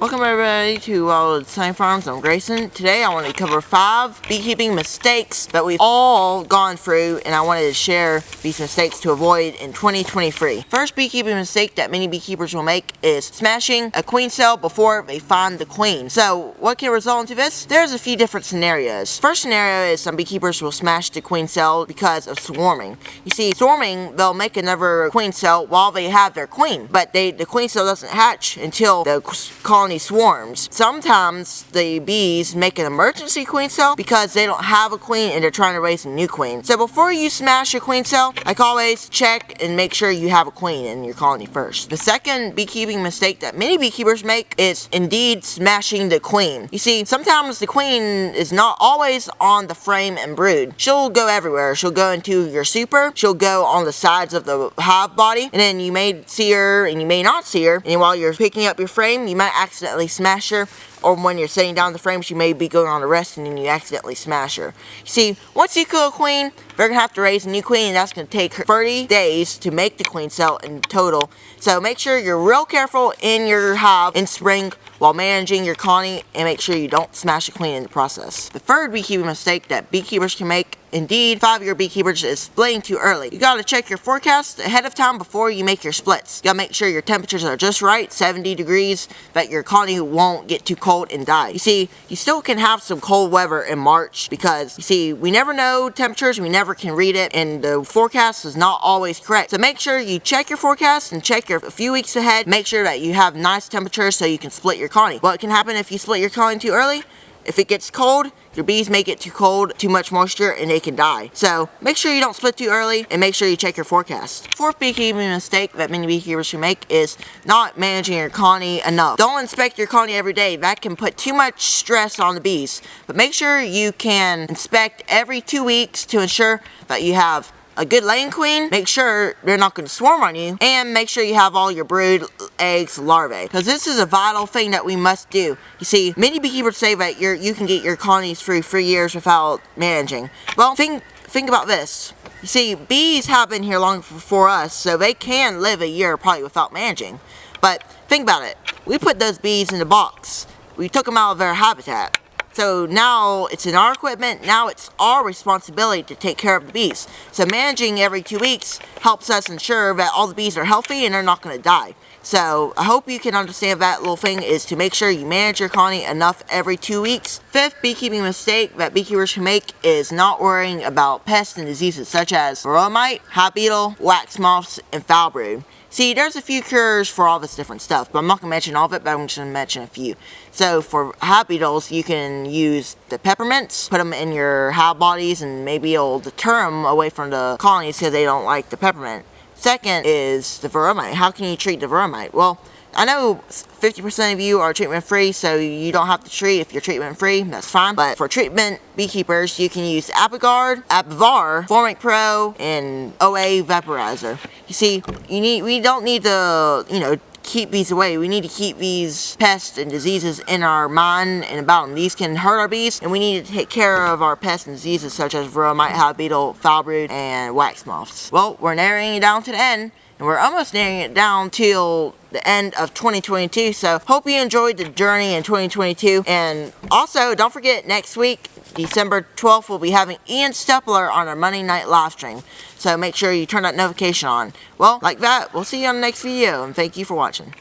Welcome everybody to Sunny Farms. I'm Grayson. Today I want to cover 5 beekeeping mistakes that we've all gone through, and I wanted to share these mistakes to avoid in 2023. First beekeeping mistake that many beekeepers will make is smashing a queen cell before they find the queen. So what can result into this? There's a few different scenarios. First scenario is some beekeepers will smash the queen cell because of swarming. You see, swarming, they'll make another queen cell while they have their queen, but the queen cell doesn't hatch until the colony swarms. Sometimes the bees make an emergency queen cell because they don't have a queen and they're trying to raise a new queen. So before you smash a queen cell, like always, check and make sure you have a queen in your colony first. The second beekeeping mistake that many beekeepers make is indeed smashing the queen. You see, sometimes the queen is not always on the frame and brood. She'll go everywhere. She'll go into your super, she'll go on the sides of the hive body, and then you may see her and you may not see her, and while you're picking up your frame, you might accidentally smash her, or when you're setting down the frame, she may be going on a rest and then you accidentally smash her. You see, once you kill a queen, they're going to have to raise a new queen, and that's going to take 30 days to make the queen cell in total. So make sure you're real careful in your hive in spring while managing your colony, and make sure you don't smash a queen in the process. The third beekeeping mistake that beekeepers can make, indeed 5-year beekeepers, is splitting too early. You gotta check your forecast ahead of time before you make your splits. You gotta make sure your temperatures are just right, 70 degrees, that your colony won't get too cold and die. You see, you still can have some cold weather in March because, you see, we never know temperatures, we never can read it, and the forecast is not always correct. So make sure you check your forecast and check a few weeks ahead. Make sure that you have nice temperatures so you can split your colony. What can happen if you split your colony too early? If it gets cold, your bees may get too cold, too much moisture, and they can die. So make sure you don't split too early, and make sure you check your forecast. Fourth beekeeping mistake that many beekeepers should make is not managing your colony enough. Don't inspect your colony every day. That can put too much stress on the bees. But make sure you can inspect every 2 weeks to ensure that you have a good laying queen, make sure they're not going to swarm on you, and make sure you have all your brood, eggs, larvae. Because this is a vital thing that we must do. You see, many beekeepers say that you can get your colonies through 3 years without managing. Well, think about this. You see, bees have been here long before us, so they can live a year probably without managing. But think about it. We put those bees in the box. We took them out of their habitat. So now it's in our equipment, now it's our responsibility to take care of the bees. So managing every 2 weeks helps us ensure that all the bees are healthy and they're not going to die. So I hope you can understand that little thing is to make sure you manage your colony enough every 2 weeks. Fifth beekeeping mistake that beekeepers can make is not worrying about pests and diseases such as varroa mite, hive beetle, wax moths, and foul brood. See, there's a few cures for all this different stuff, but I'm not going to mention all of it, but I'm just going to mention a few. So for hive beetles, you can use the peppermints, put them in your hive bodies, and maybe it'll deter them away from the colonies because they don't like the peppermint. Second is the varroa mite. How can you treat the varroa mite? Well, I know 50% of you are treatment free, so you don't have to treat. If you're treatment free, that's fine. But for treatment beekeepers, you can use Apiguard, Apivar, Formic Pro, and OA Vaporizer. You see, we don't need to, keep these away. We need to keep these pests and diseases in our mind and about them. These can hurt our bees, and we need to take care of our pests and diseases such as varroa mite, hive beetle, foul brood, and wax moths. Well, we're narrowing it down to the end, and we're almost narrowing it down till the end of 2022. So hope you enjoyed the journey in 2022. And also, don't forget, next week, December 12th, we'll be having Ian Stepler on our Monday night live stream. So make sure you turn that notification on. Well, like that, we'll see you on the next video, and thank you for watching.